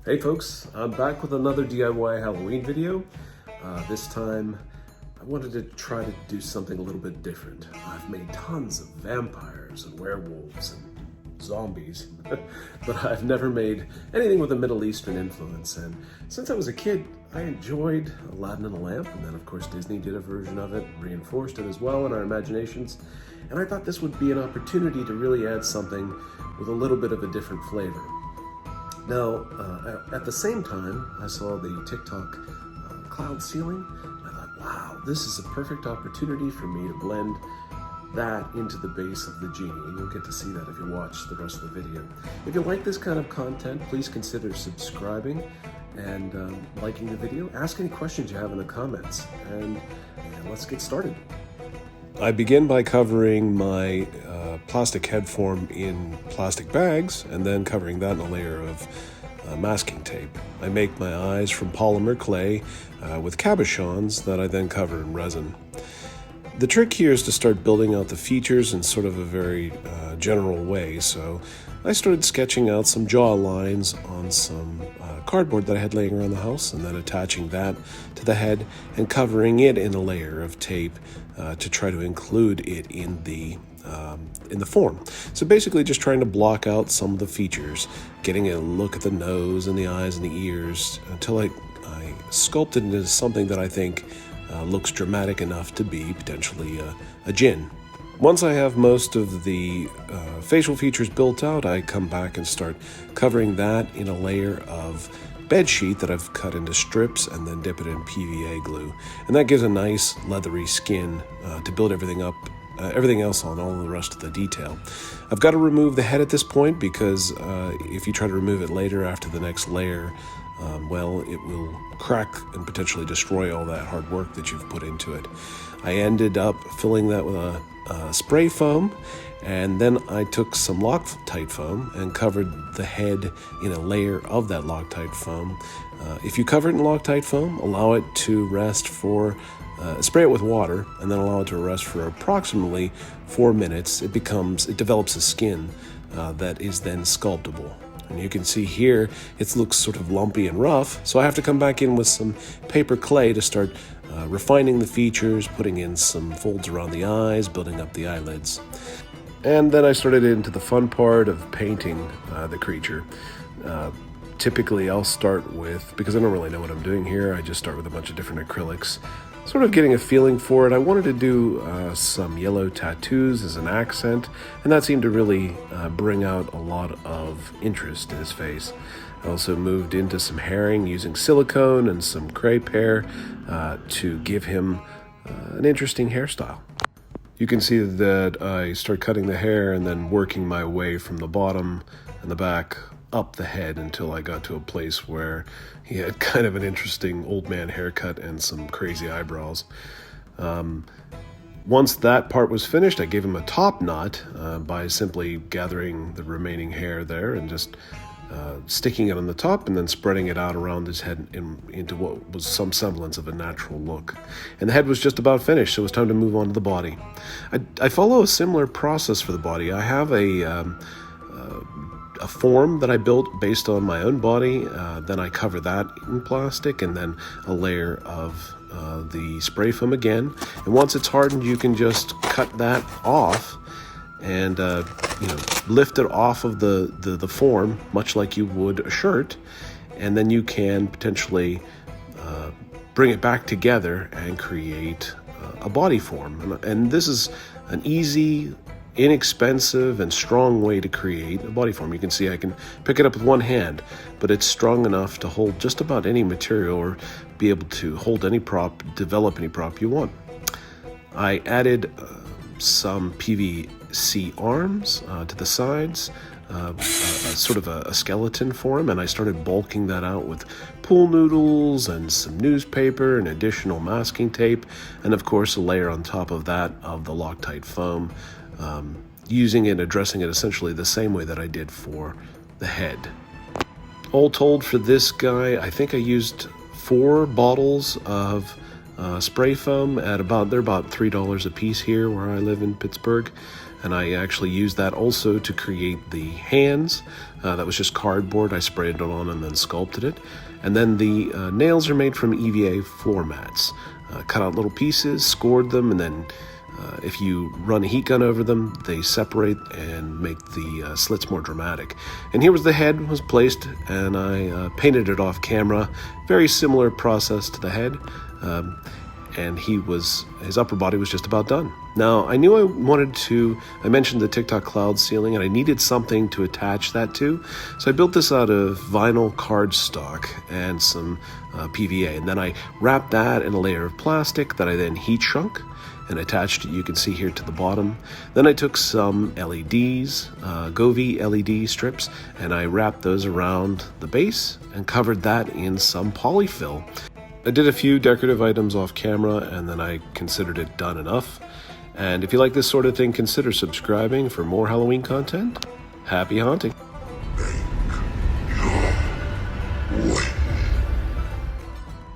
Hey folks, I'm back with another DIY Halloween video. This time I wanted to try to do something a little bit different. I've made tons of vampires and werewolves and zombies, but I've never made anything with a Middle Eastern influence. And since I was a kid, I enjoyed Aladdin and a Lamp, and then of course Disney did a version of it, reinforced it as well in our imaginations. And I thought this would be an opportunity to really add something with a little bit of a different flavor. Now, at the same time, I saw the TikTok cloud ceiling. I thought, wow, this is a perfect opportunity for me to blend that into the base of the Genie. And you'll get to see that if you watch the rest of the video. If you like this kind of content, please consider subscribing and liking the video. Ask any questions you have in the comments, and let's get started. I begin by covering my plastic head form in plastic bags and then covering that in a layer of masking tape. I make my eyes from polymer clay with cabochons that I then cover in resin. The trick here is to start building out the features in sort of a very general way, so I started sketching out some jaw lines on some cardboard that I had laying around the house, and then attaching that to the head and covering it in a layer of tape to try to include it in the form. So basically just trying to block out some of the features, getting a look at the nose and the eyes and the ears until I sculpted it into something that I think looks dramatic enough to be potentially a djinn. Once I have most of the facial features built out, I come back and start covering that in a layer of bed sheet that I've cut into strips and then dip it in PVA glue. And that gives a nice leathery skin to build everything up, everything else on, all the rest of the detail. I've got to remove the head at this point because if you try to remove it later after the next layer, well, it will crack and potentially destroy all that hard work that you've put into it. I ended up filling that with a spray foam, and then I took some Loctite foam and covered the head in a layer of that Loctite foam. If you cover it in Loctite foam, allow it to rest for, spray it with water, and then allow it to rest for approximately 4 minutes. It develops a skin that is then sculptable. And you can see here, it looks sort of lumpy and rough, so I have to come back in with some paper clay to start refining the features, putting in some folds around the eyes, building up the eyelids. And then I started into the fun part of painting the creature. Typically I'll start with, because I don't really know what I'm doing here, I just start with a bunch of different acrylics, sort of getting a feeling for it. I wanted to do some yellow tattoos as an accent, and that seemed to really bring out a lot of interest in his face. I also moved into some herring using silicone and some crepe hair to give him an interesting hairstyle. You can see that I start cutting the hair and then working my way from the bottom and the back up the head until I got to a place where he had kind of an interesting old man haircut and some crazy eyebrows. Once that part was finished, I gave him a top knot by simply gathering the remaining hair there and just sticking it on the top and then spreading it out around his head into what was some semblance of a natural look. And the head was just about finished, so it was time to move on to the body. I follow a similar process for the body. I have a form that I built based on my own body, then I cover that in plastic and then a layer of the spray foam again. And once it's hardened, you can just cut that off and lift it off of the form, much like you would a shirt, and then you can potentially bring it back together and create a body form. And this is an easy, inexpensive, and strong way to create a body form. You can see I can pick it up with one hand, but it's strong enough to hold just about any material or be able to hold any prop, develop any prop you want. I added some PVC arms to the sides, sort of a skeleton form, and I started bulking that out with pool noodles and some newspaper and additional masking tape, and of course a layer on top of that of the Loctite foam, using it, addressing it essentially the same way that I did for the head. All told, for this guy, I think I used 4 bottles of spray foam at they're about $3 a piece here where I live in Pittsburgh. and I actually used that also to create the hands. That was just cardboard. I sprayed it on and then sculpted it. And then the nails are made from EVA floor mats. Cut out little pieces, scored them, and then if you run a heat gun over them, they separate and make the slits more dramatic. And here was the head was placed, and I painted it off camera. Very similar process to the head. And his upper body was just about done. Now, I knew I mentioned the TikTok cloud ceiling, and I needed something to attach that to. So I built this out of vinyl cardstock and some PVA. And then I wrapped that in a layer of plastic that I then heat shrunk and attached, you can see here, to the bottom. Then I took some LEDs, Govee LED strips, and I wrapped those around the base and covered that in some polyfill. I did a few decorative items off camera, and then I considered it done enough. And if you like this sort of thing, consider subscribing for more Halloween content. Happy haunting!